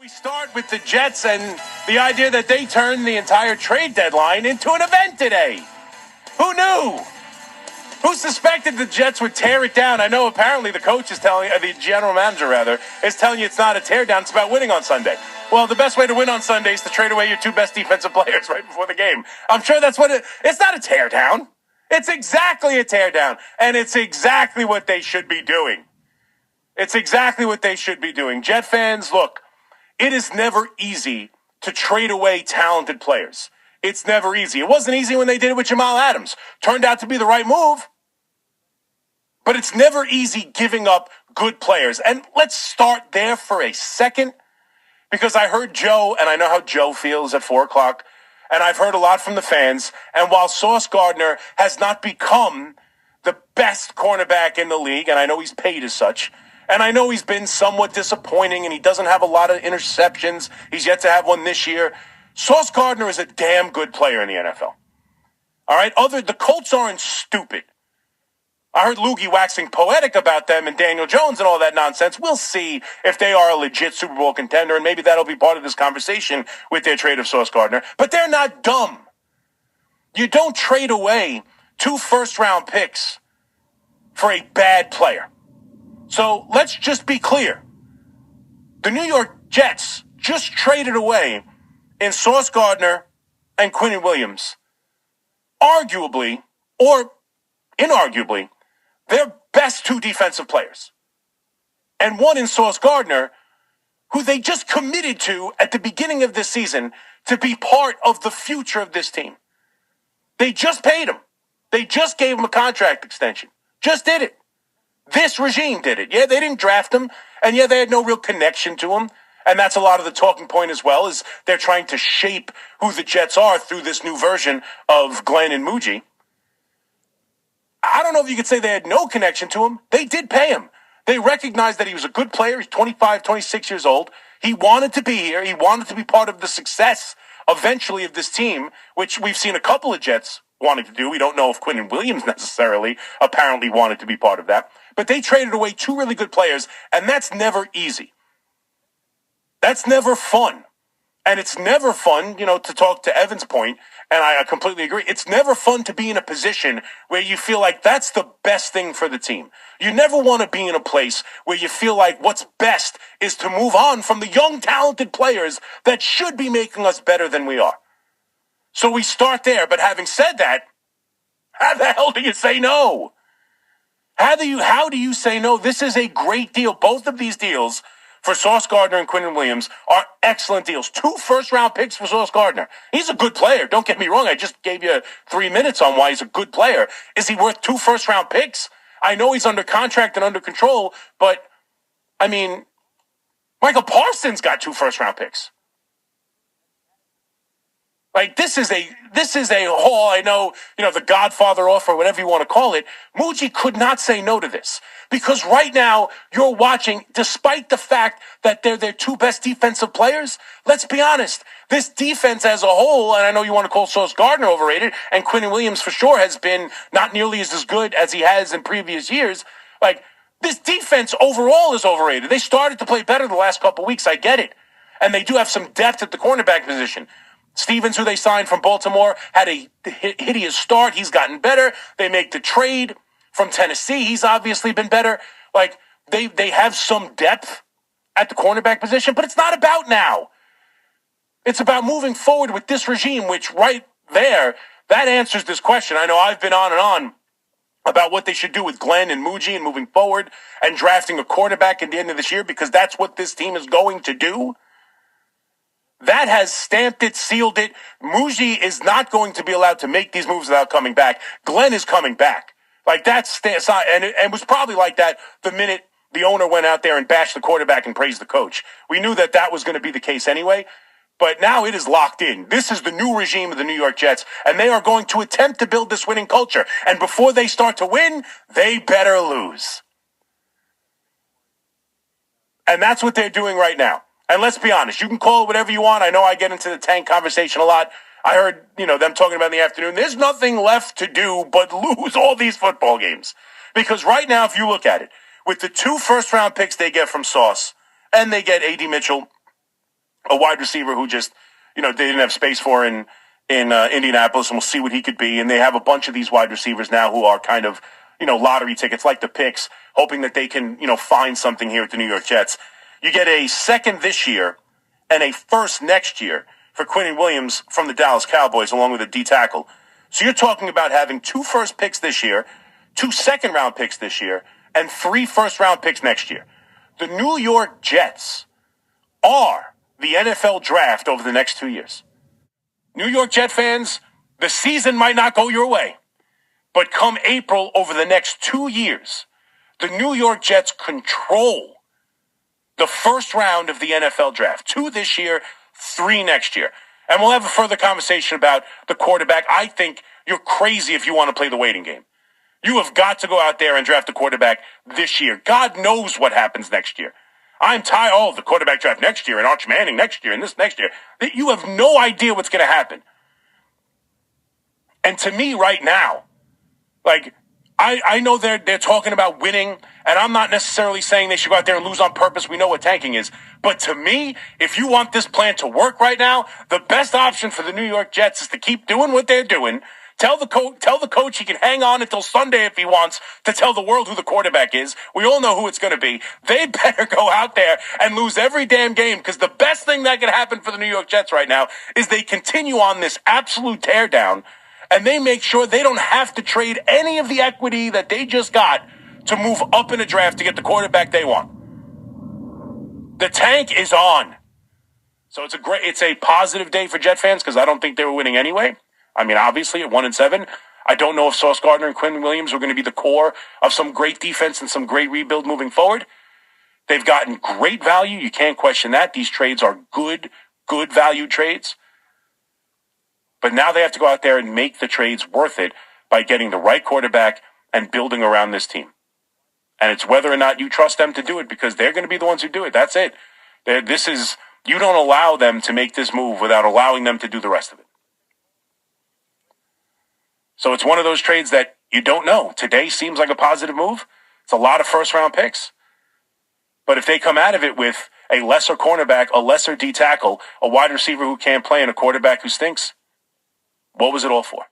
We start with the Jets and the idea that they turned the entire trade deadline into an event today. Who knew? Who suspected the Jets would tear it down? I know apparently the coach is telling, the general manager rather, is telling you it's not a tear down, it's about winning on Sunday. Well, the best way to win on Sunday is to trade away your two best defensive players right before the game. I'm sure that's what it's not a tear down. It's exactly a tear down. And it's exactly what they should be doing. It's exactly what they should be doing. Jet fans, look, it is never easy to trade away talented players. It's never easy. It wasn't easy when they did it with Jamal Adams. Turned out to be the right move. But it's never easy giving up good players. And let's start there for a second, because I heard Joe, and I know how Joe feels at 4 o'clock, and I've heard a lot from the fans. And while Sauce Gardner has not become the best cornerback in the league, and I know he's paid as such, and I know he's been somewhat disappointing, and he doesn't have a lot of interceptions. He's yet to have one this year. Sauce Gardner is a damn good player in the NFL. All right? The Colts aren't stupid. I heard Loogie waxing poetic about them and Daniel Jones and all that nonsense. We'll see if they are a legit Super Bowl contender, and maybe that'll be part of this conversation with their trade of Sauce Gardner. But they're not dumb. You don't trade away 2 first-round picks for a bad player. So let's just be clear. The New York Jets just traded away in Sauce Gardner and Quinnen Williams, arguably or inarguably, their best 2 defensive players. And one in Sauce Gardner, who they just committed to at the beginning of this season to be part of the future of this team. They just paid him. They just gave him a contract extension. Just did it. This regime did it. Yeah, they didn't draft him, and yeah, they had no real connection to him. And that's a lot of the talking point as well, is they're trying to shape who the Jets are through this new version of Glenn and Muji. I don't know if you could say they had no connection to him. They did pay him. They recognized that he was a good player. He's 25, 26 years old. He wanted to be here. He wanted to be part of the success eventually of this team, which we've seen a couple of Jets wanting to do. We don't know if Quinnen Williams necessarily apparently wanted to be part of that. But they traded away 2 really good players, and that's never easy. That's never fun. And it's never fun, to talk to Evan's point, and I completely agree. It's never fun to be in a position where you feel like that's the best thing for the team. You never want to be in a place where you feel like what's best is to move on from the young, talented players that should be making us better than we are. So we start there, but having said that, how the hell do you say no? How do you say no? This is a great deal. Both of these deals for Sauce Gardner and Quinnen Williams are excellent deals. 2 first-round picks for Sauce Gardner. He's a good player. Don't get me wrong. I just gave you 3 minutes on why he's a good player. Is he worth 2 first-round picks? I know he's under contract and under control, but, Michael Parsons got 2 first-round picks. Like, this is a haul. I know, the Godfather offer, whatever you want to call it. Muji could not say no to this, because right now you're watching, despite the fact that they're their 2 best defensive players. Let's be honest. This defense as a whole, and I know you want to call Sauce Gardner overrated, and Quinnen Williams for sure has been not nearly as good as he has in previous years. Like, this defense overall is overrated. They started to play better the last couple weeks. I get it. And they do have some depth at the cornerback position. Stevens, who they signed from Baltimore, had a hideous start. He's gotten better. They make the trade from Tennessee. He's obviously been better. Like, they have some depth at the cornerback position, but it's not about now. It's about moving forward with this regime, which right there, that answers this question. I know I've been on and on about what they should do with Glenn and Muji and moving forward and drafting a quarterback at the end of this year, because that's what this team is going to do. That has stamped it, sealed it. Muji is not going to be allowed to make these moves without coming back. Glenn is coming back. Like, that's and it was probably like that the minute the owner went out there and bashed the quarterback and praised the coach. We knew that was going to be the case anyway, but now it is locked in. This is the new regime of the New York Jets, and they are going to attempt to build this winning culture. And before they start to win, they better lose. And that's what they're doing right now. And let's be honest, you can call it whatever you want. I know I get into the tank conversation a lot. I heard, them talking about in the afternoon. There's nothing left to do but lose all these football games. Because right now, if you look at it, with the 2 first-round picks they get from Sauce, and they get A.D. Mitchell, a wide receiver who just, they didn't have space for in Indianapolis, and we'll see what he could be. And they have a bunch of these wide receivers now who are kind of, lottery tickets, like the picks, hoping that they can, find something here at the New York Jets. You get a second this year and a first next year for Quinnen Williams from the Dallas Cowboys, along with a D tackle. So you're talking about having 2 first picks this year, 2 second-round picks this year, and 3 first-round picks next year. The New York Jets are the NFL draft over the next 2 years. New York Jet fans, the season might not go your way, but come April over the next 2 years, the New York Jets control the first round of the NFL draft. 2 this year, 3 next year. And we'll have a further conversation about the quarterback. I think you're crazy if you want to play the waiting game. You have got to go out there and draft a quarterback this year. God knows what happens next year. I'm tired of the quarterback draft next year and Arch Manning next year and this next year. You have no idea what's going to happen. And to me right now, I know they're talking about winning, and I'm not necessarily saying they should go out there and lose on purpose. We know what tanking is. But to me, if you want this plan to work right now, the best option for the New York Jets is to keep doing what they're doing. Tell the coach he can hang on until Sunday if he wants to tell the world who the quarterback is. We all know who it's going to be. They better go out there and lose every damn game, because the best thing that can happen for the New York Jets right now is they continue on this absolute teardown, and they make sure they don't have to trade any of the equity that they just got to move up in a draft to get the quarterback they want. The tank is on. So it's a positive day for Jet fans, because I don't think they were winning anyway. I mean, obviously, at 1-7, I don't know if Sauce Gardner and Quinnen Williams are going to be the core of some great defense and some great rebuild moving forward. They've gotten great value. You can't question that. These trades are good value trades. But now they have to go out there and make the trades worth it by getting the right quarterback and building around this team. And it's whether or not you trust them to do it, because they're going to be the ones who do it. That's it. You don't allow them to make this move without allowing them to do the rest of it. So it's one of those trades that you don't know. Today seems like a positive move. It's a lot of first-round picks. But if they come out of it with a lesser cornerback, a lesser D tackle, a wide receiver who can't play, and a quarterback who stinks, what was it all for?